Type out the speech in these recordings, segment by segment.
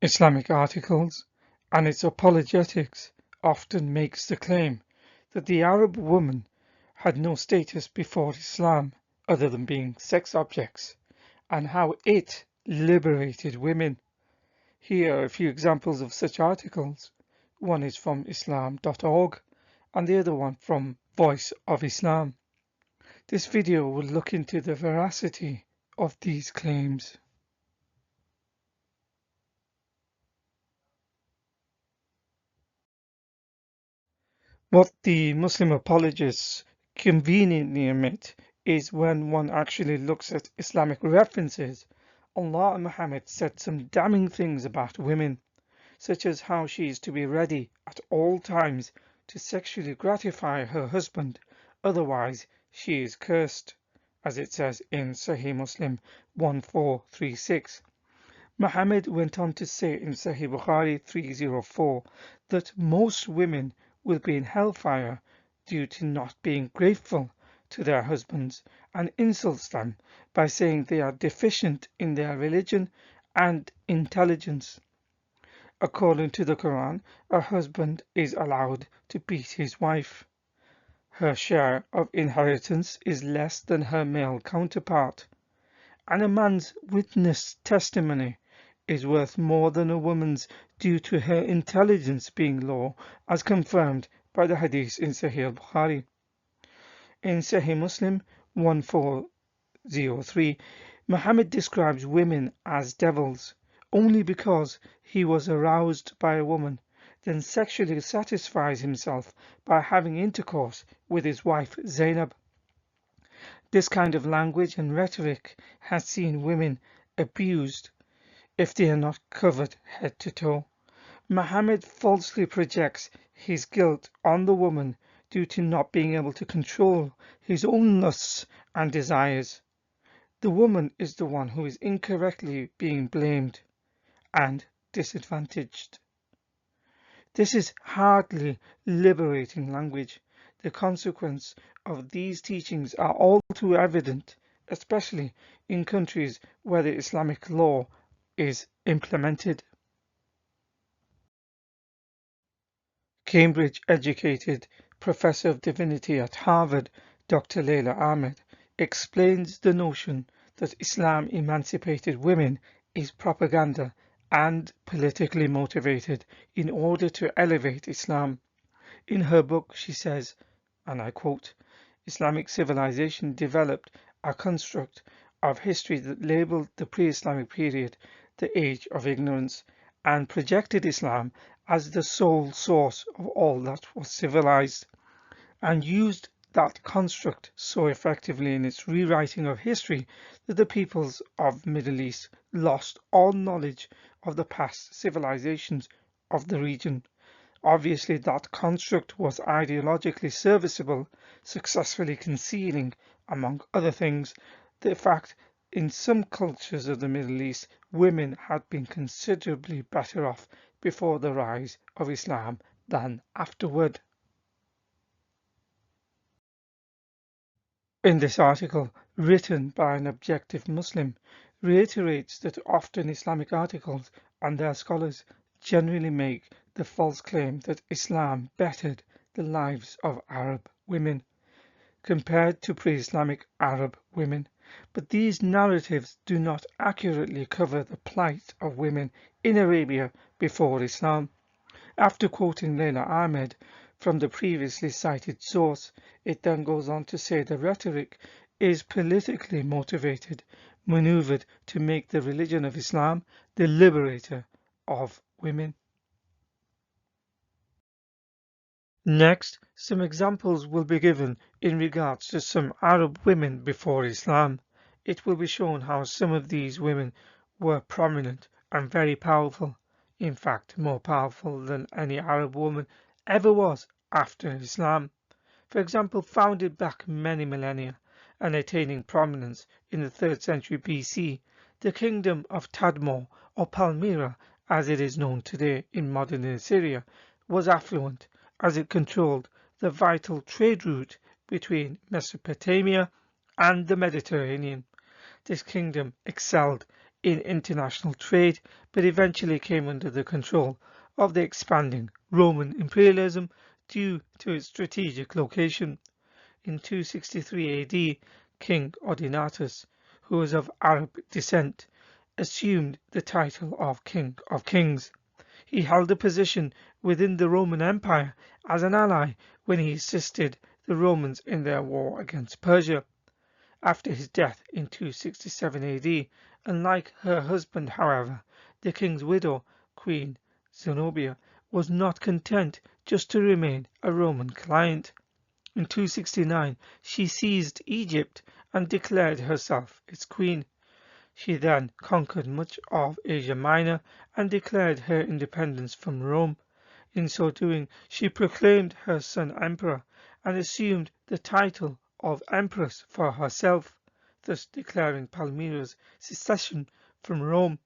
Islamic articles and its apologetics often makes the claim that the Arab woman had no status before Islam other than being sex objects, and how it liberated women. Here are a few examples of such articles. One is from Islam.org and the other one from Voice of Islam. This video will look into the veracity of these claims. What the Muslim apologists conveniently omit is when one actually looks at Islamic references. Allah and Muhammad said some damning things about women, such as how she is to be ready at all times to sexually gratify her husband, otherwise she is cursed, as it says in Sahih Muslim 1436. Muhammad went on to say in Sahih Bukhari 304 that most women will be in hellfire due to not being grateful to their husbands, and insults them by saying they are deficient in their religion and intelligence. According to the Quran, a husband is allowed to beat his wife. Her share of inheritance is less than her male counterpart, and a man's witness testimony is worth more than a woman's due to her intelligence being low, as confirmed by the hadith in Sahih al-Bukhari. In Sahih Muslim 1403, Muhammad describes women as devils only because he was aroused by a woman, then sexually satisfies himself by having intercourse with his wife Zainab. This kind of language and rhetoric has seen women abused if they are not covered head to toe. Muhammad falsely projects his guilt on the woman due to not being able to control his own lusts and desires. The woman is the one who is incorrectly being blamed and disadvantaged. This is hardly liberating language. The consequences of these teachings are all too evident, especially in countries where the Islamic law is implemented. Cambridge-educated Professor of Divinity at Harvard, Dr. Leila Ahmed, explains the notion that Islam emancipated women is propaganda and politically motivated in order to elevate Islam. In her book, she says, and I quote, "Islamic civilization developed a construct of history that labeled the pre-Islamic period the age of ignorance and projected Islam as the sole source of all that was civilized, and used that construct so effectively in its rewriting of history that the peoples of the Middle East lost all knowledge of the past civilizations of the region. Obviously, that construct was ideologically serviceable, successfully concealing, among other things, the fact in some cultures of the Middle East women had been considerably better off before the rise of Islam than afterward." In this article, written by an objective Muslim, reiterates that often Islamic articles and their scholars generally make the false claim that Islam bettered the lives of Arab women compared to pre-Islamic Arab women, but these narratives do not accurately cover the plight of women in Arabia before Islam. After quoting Leila Ahmed from the previously cited source, it then goes on to say the rhetoric is politically motivated maneuvered to make the religion of Islam the liberator of women. Next, some examples will be given in regards to some Arab women before Islam. It will be shown how some of these women were prominent and very powerful, in fact more powerful than any Arab woman ever was after Islam. For example, founded back many millennia and attaining prominence in the 3rd century BC, the kingdom of Tadmor, or Palmyra as it is known today in modern Assyria, was affluent as it controlled the vital trade route between Mesopotamia and the Mediterranean. This kingdom excelled in international trade, but eventually came under the control of the expanding Roman imperialism due to its strategic location. In 263 AD, King Odenatus, who was of Arab descent, assumed the title of King of Kings. He held a position within the Roman Empire as an ally when he assisted the Romans in their war against Persia. After his death in 267 AD, unlike her husband, however, the king's widow, Queen Zenobia, was not content just to remain a Roman client. In 269, she seized Egypt and declared herself its queen. She then conquered much of Asia Minor and declared her independence from Rome. In so doing, she proclaimed her son emperor and assumed the title of empress for herself, thus declaring Palmyra's secession from Rome.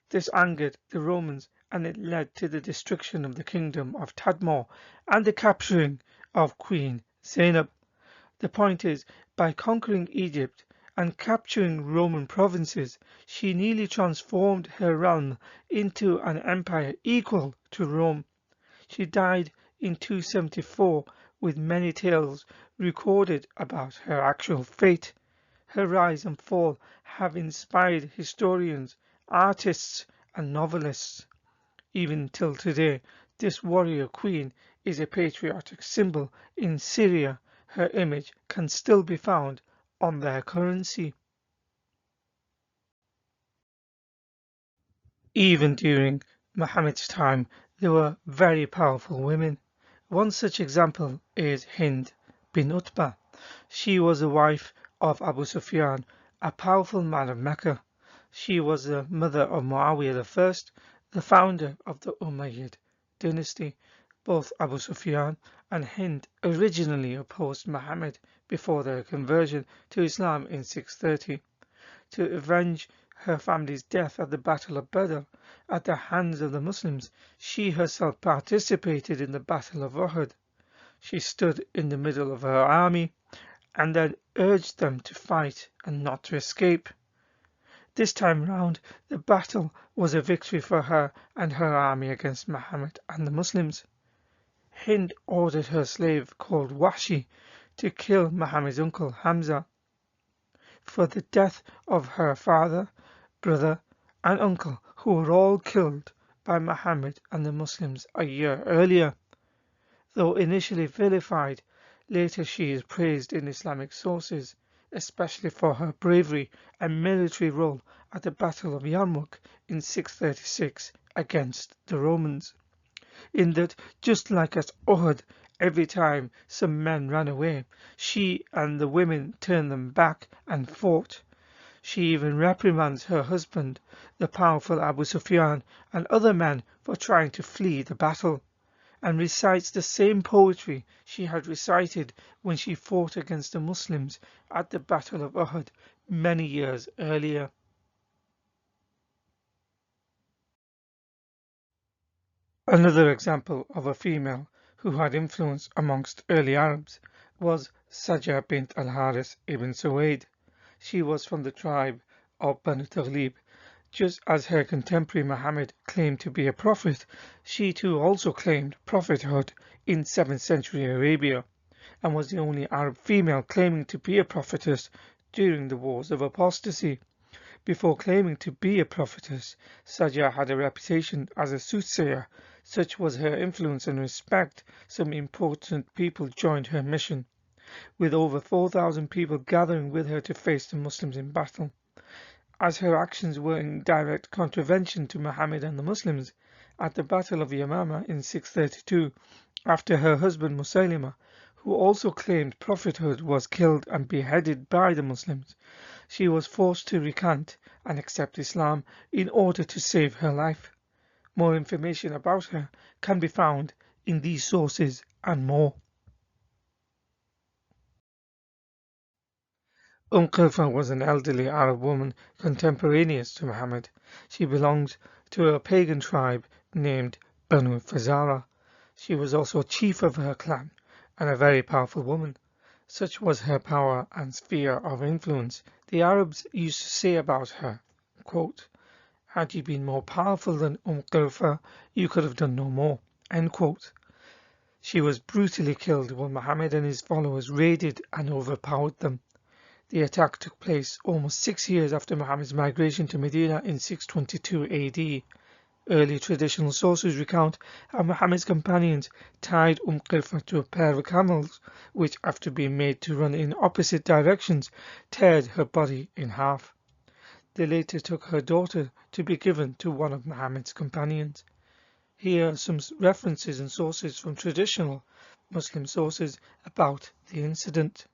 This angered the Romans and it led to the destruction of the kingdom of Tadmor and the capturing of Queen Zainab. The point is, by conquering Egypt and capturing Roman provinces, she nearly transformed her realm into an empire equal to Rome. She died in 274 with many tales recorded about her actual fate. Her rise and fall have inspired historians, artists and novelists. Even till today, this warrior queen is a patriotic symbol in Syria. Her image can still be found on their currency. Even during Muhammad's time, there were very powerful women. One such example is Hind bin Utbah. She was the wife of Abu Sufyan, a powerful man of Mecca. She was the mother of Muawiyah I, the founder of the Umayyad dynasty. Both Abu Sufyan and Hind originally opposed Muhammad before their conversion to Islam in 630. To avenge her family's death at the Battle of Badr at the hands of the Muslims, she herself participated in the Battle of Uhud. She stood in the middle of her army and then urged them to fight and not to escape. This time round, the battle was a victory for her and her army against Muhammad and the Muslims. Hind ordered her slave called Wahshi to kill Muhammad's uncle Hamza for the death of her father, brother and uncle, who were all killed by Muhammad and the Muslims a year earlier. Though initially vilified, later she is praised in Islamic sources, especially for her bravery and military role at the Battle of Yarmouk in 636 against the Romans. In that, just like at Uhud, every time some men ran away, she and the women turned them back and fought. She even reprimands her husband, the powerful Abu Sufyan, and other men for trying to flee the battle, and recites the same poetry she had recited when she fought against the Muslims at the Battle of Uhud many years earlier. Another example of a female who had influence amongst early Arabs was Sajah bint al-Haris ibn Suwaid. She was from the tribe of Banu Taghlib. Just as her contemporary Muhammad claimed to be a prophet, she too also claimed prophethood in 7th century Arabia, and was the only Arab female claiming to be a prophetess during the wars of apostasy. Before claiming to be a prophetess, Sajah had a reputation as a soothsayer. Such was her influence and respect, some important people joined her mission, with over 4,000 people gathering with her to face the Muslims in battle. as her actions were in direct contravention to Muhammad and the Muslims. At the Battle of Yamama in 632, after her husband Musaylima, who also claimed prophethood, was killed and beheaded by the Muslims, she was forced to recant and accept Islam in order to save her life. More information about her can be found in these sources and more. Qilfa was an elderly Arab woman contemporaneous to Muhammad. She belonged to a pagan tribe named Banu Fazara. She was also chief of her clan and a very powerful woman. Such was her power and sphere of influence. The Arabs used to say about her, quote, "Had you been more powerful than Qilfa, you could have done no more." End quote. She was brutally killed when Muhammad and his followers raided and overpowered them. The attack took place almost 6 years after Muhammad's migration to Medina in 622 AD. Early traditional sources recount how Muhammad's companions tied Qilfa to a pair of camels, which, after being made to run in opposite directions, teared her body in half. They later took her daughter to be given to one of Muhammad's companions. Here are some references and sources from traditional Muslim sources about the incident.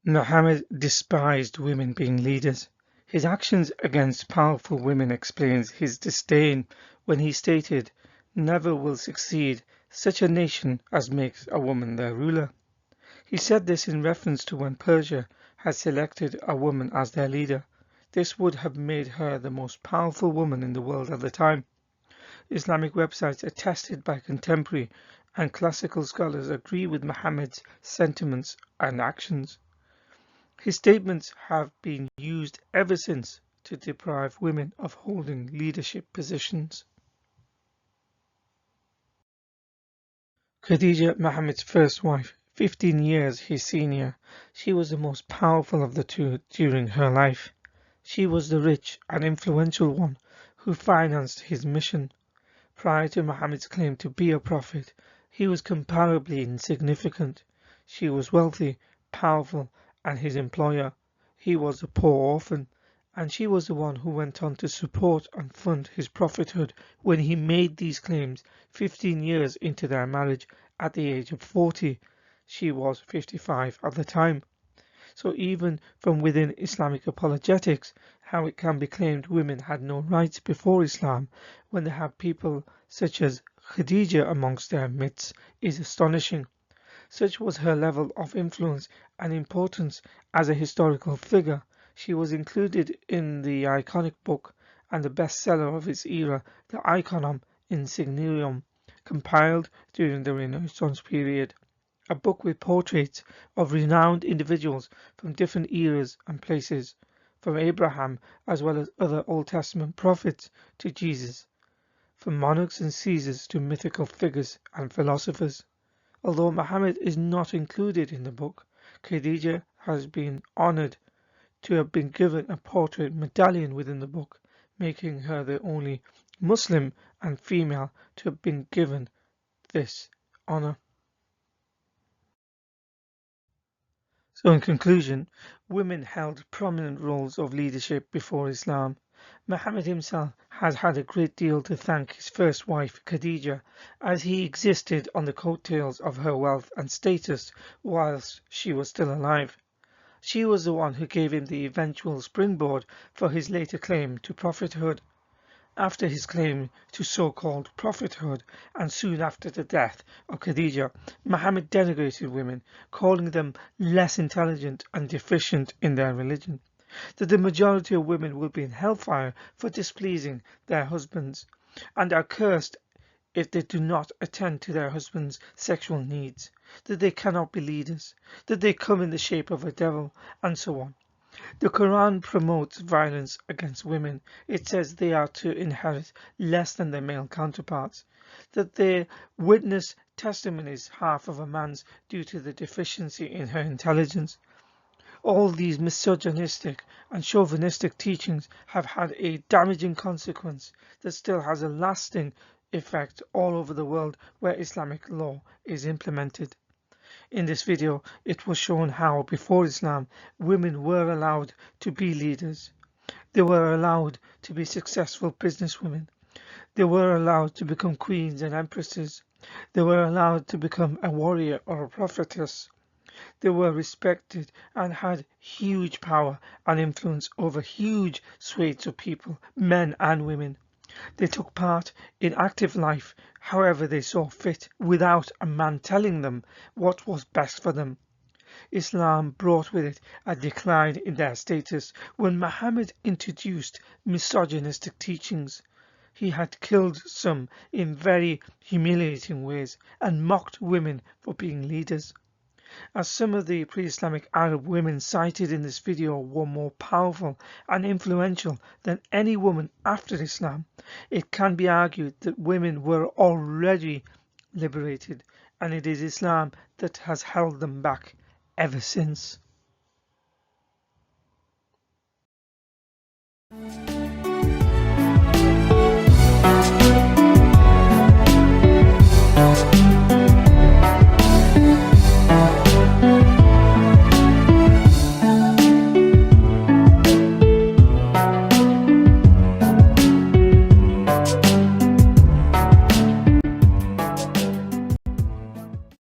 Muhammad despised women being leaders. His actions against powerful women explains his disdain when he stated, "Never will succeed such a nation as makes a woman their ruler." He said this in reference to when Persia had selected a woman as their leader. This would have made her the most powerful woman in the world at the time. Islamic websites attested by contemporary and classical scholars agree with Muhammad's sentiments and actions. His statements have been used ever since to deprive women of holding leadership positions. Khadija, Muhammad's first wife, 15 years his senior, she was the most powerful of the two during her life. She was the rich and influential one who financed his mission. Prior to Muhammad's claim to be a prophet, he was comparably insignificant. She was wealthy, powerful, and his employer. He was a poor orphan, and she was the one who went on to support and fund his prophethood when he made these claims 15 years into their marriage at the age of 40. She was 55 at the time. So even from within Islamic apologetics, how it can be claimed women had no rights before Islam when they have people such as Khadija amongst their midst is astonishing. Such was her level of influence and importance as a historical figure. She was included in the iconic book and the bestseller of its era, the Iconum Insignium, compiled during the Renaissance period. A book with portraits of renowned individuals from different eras and places, from Abraham as well as other Old Testament prophets to Jesus, from monarchs and Caesars to mythical figures and philosophers. Although Muhammad is not included in the book, Khadija has been honored to have been given a portrait medallion within the book, making her the only Muslim and female to have been given this honor. So in conclusion, women held prominent roles of leadership before Islam. Muhammad himself has had a great deal to thank his first wife Khadija, as he existed on the coattails of her wealth and status whilst she was still alive. She was the one who gave him the eventual springboard for his later claim to prophethood. After his claim to so-called prophethood and soon after the death of Khadija, Muhammad denigrated women, calling them less intelligent and deficient in their religion, that the majority of women will be in hellfire for displeasing their husbands, and are cursed if they do not attend to their husbands' sexual needs, that they cannot be leaders, that they come in the shape of a devil, and so on. The Quran promotes violence against women. It says they are to inherit less than their male counterparts, that their witness testimony is half of a man's due to the deficiency in her intelligence. All these misogynistic and chauvinistic teachings have had a damaging consequence that still has a lasting effect all over the world where Islamic law is implemented. In this video, it was shown how, before Islam, women were allowed to be leaders. They were allowed to be successful businesswomen. They were allowed to become queens and empresses. They were allowed to become a warrior or a prophetess. They were respected and had huge power and influence over huge swathes of people, men and women. They took part in active life however they saw fit, without a man telling them what was best for them. Islam brought with it a decline in their status when Muhammad introduced misogynistic teachings. He had killed some in very humiliating ways and mocked women for being leaders. As some of the pre-Islamic Arab women cited in this video were more powerful and influential than any woman after Islam, it can be argued that women were already liberated, and it is Islam that has held them back ever since.